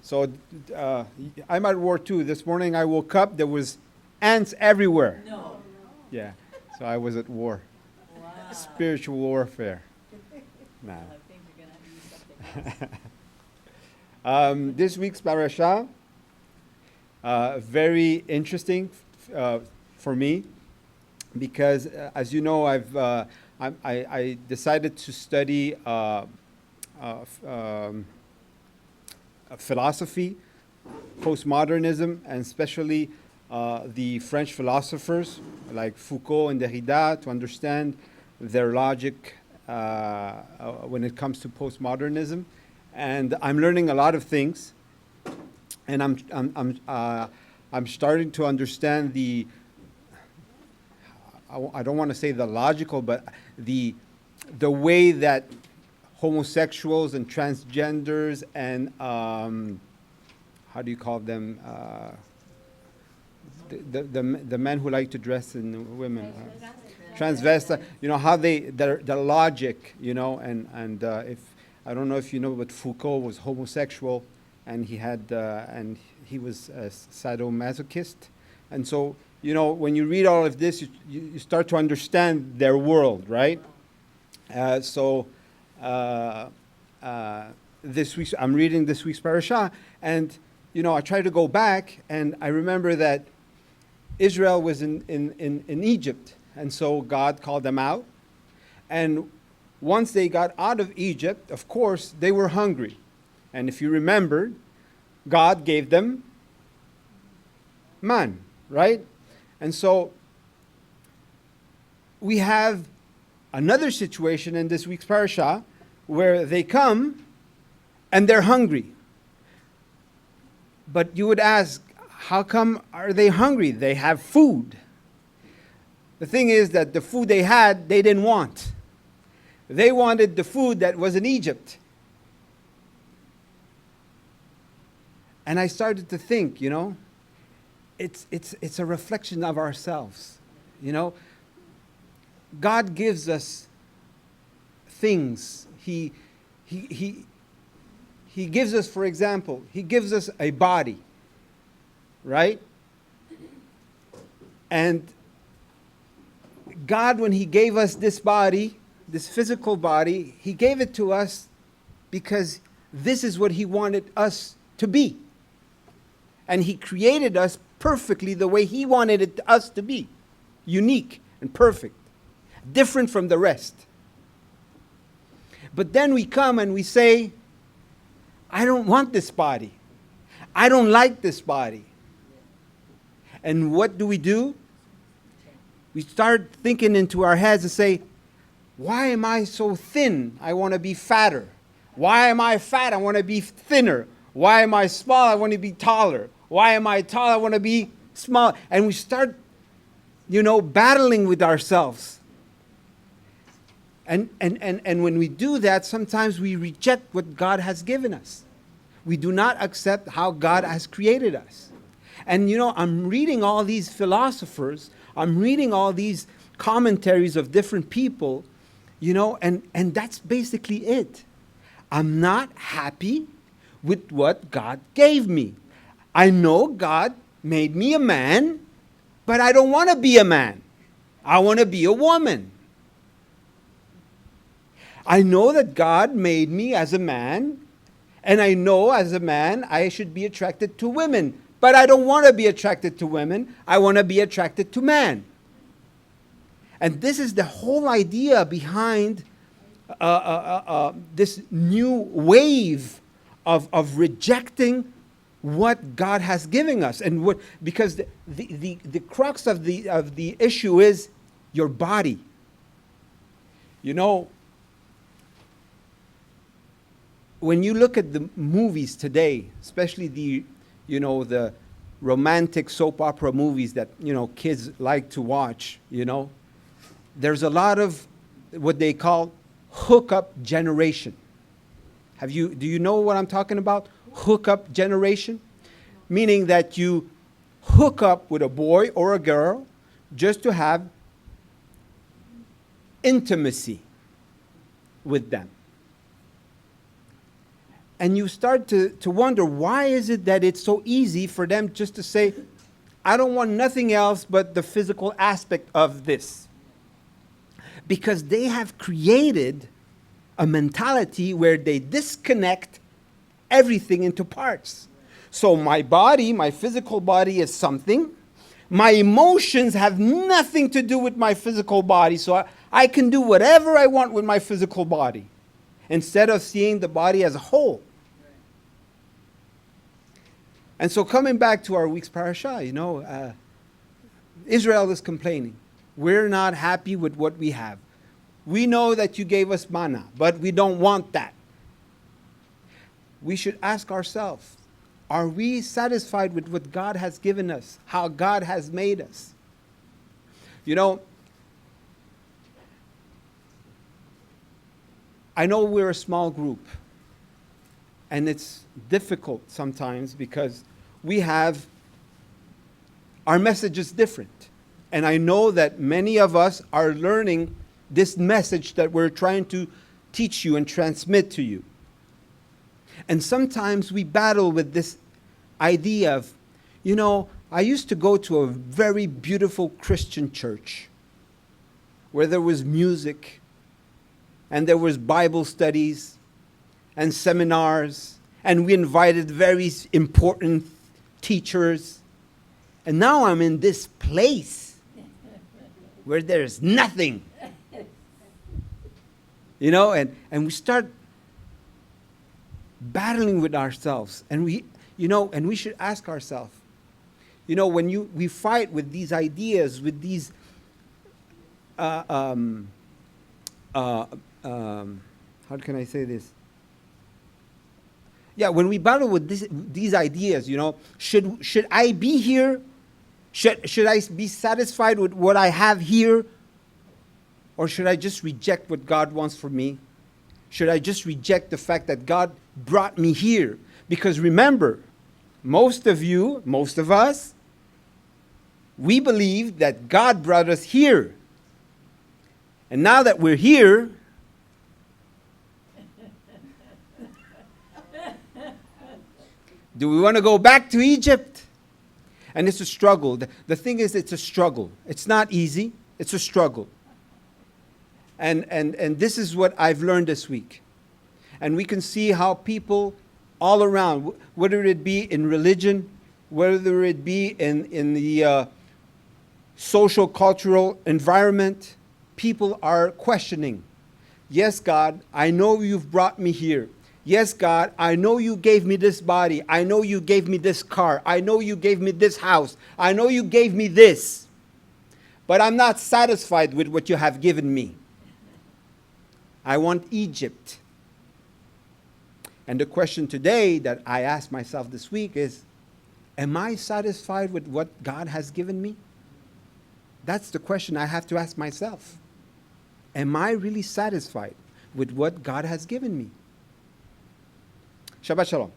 So I'm at war too. This morning I woke up, there was ants everywhere. No. Yeah, so I was at war. Wow. Spiritual warfare. Nah. I think you're going to have to use something else. This week's parasha, very interesting for me because, as you know, I decided to study philosophy, postmodernism, and especially the French philosophers like Foucault and Derrida to understand their logic when it comes to postmodernism. And I'm learning a lot of things, and I'm starting to understand the, I don't want to say the logical, but the way that homosexuals and transgenders and how do you call them, the men who like to dress in women, transvestite, you know, how their logic, you know, and if I don't know if you know, but Foucault was homosexual, and he was a sadomasochist, and so, you know, when you read all of this, you start to understand their world, right? This week I'm reading this week's parasha, and you know, I try to go back, and I remember that Israel was in Egypt, and so God called them out, and once they got out of Egypt, of course, they were hungry. And if you remember, God gave them man, right? And so we have another situation in this week's parasha where they come and they're hungry. But you would ask, how come are they hungry? They have food. The thing is that the food they had, they didn't want. They wanted the food that was in Egypt. And I started to think, you know, it's a reflection of ourselves. You know, God gives us things. He gives us, for example, He gives us a body, right? And God, when He gave us this body, this physical body, He gave it to us because this is what He wanted us to be. And He created us perfectly the way He wanted us to be. Unique and perfect. Different from the rest. But then we come and we say, I don't want this body. I don't like this body. And what do? We start thinking into our heads and say, why am I so thin? I want to be fatter. Why am I fat? I want to be thinner. Why am I small? I want to be taller. Why am I tall? I want to be small. And we start, you know, battling with ourselves. And when we do that, sometimes we reject what God has given us. We do not accept how God has created us. And, you know, I'm reading all these philosophers. I'm reading all these commentaries of different people, you know, and that's basically it. I'm not happy with what God gave me. I know God made me a man, but I don't want to be a man. I want to be a woman. I know that God made me as a man, and I know as a man I should be attracted to women, but I don't want to be attracted to women. I want to be attracted to man. And this is the whole idea behind this new wave of rejecting what God has given us, and because the crux of the issue is your body. You know, when you look at the movies today, especially the romantic soap opera movies that, you know, kids like to watch, you know, there's a lot of what they call hookup generation. Do you know what I'm talking about? Hookup generation? Meaning that you hook up with a boy or a girl just to have intimacy with them. And you start to wonder, why is it that it's so easy for them just to say, I don't want nothing else but the physical aspect of this? Because they have created a mentality where they disconnect everything into parts. So my body, my physical body is something. My emotions have nothing to do with my physical body. So I can do whatever I want with my physical body instead of seeing the body as a whole. And so coming back to our week's parasha, Israel is complaining. We're not happy with what we have. We know that you gave us manna, but we don't want that. We should ask ourselves, are we satisfied with what God has given us, how God has made us? I know we're a small group, and it's difficult sometimes because our message is different. And I know that many of us are learning this message that we're trying to teach you and transmit to you. And sometimes we battle with this idea of, I used to go to a very beautiful Christian church where there was music and there was Bible studies and seminars, and we invited very important teachers. And now I'm in this place where there's nothing. And we start battling with ourselves. And we should ask ourselves, when we fight with these ideas, with these, how can I say this? Yeah, when we battle with these ideas, should I be here? Should I be satisfied with what I have here? Or should I just reject what God wants for me? Should I just reject the fact that God brought me here? Because remember, most of us, we believe that God brought us here. And now that we're here, do we want to go back to Egypt? And it's a struggle. The thing is, it's a struggle. It's not easy. It's a struggle. And this is what I've learned this week. And we can see how people all around, whether it be in religion, whether it be in the social, cultural environment, people are questioning. Yes, God, I know you've brought me here. Yes, God, I know you gave me this body. I know you gave me this car. I know you gave me this house. I know you gave me this. But I'm not satisfied with what you have given me. I want Egypt. And the question today that I ask myself this week is, am I satisfied with what God has given me? That's the question I have to ask myself. Am I really satisfied with what God has given me? Shabbat Shalom.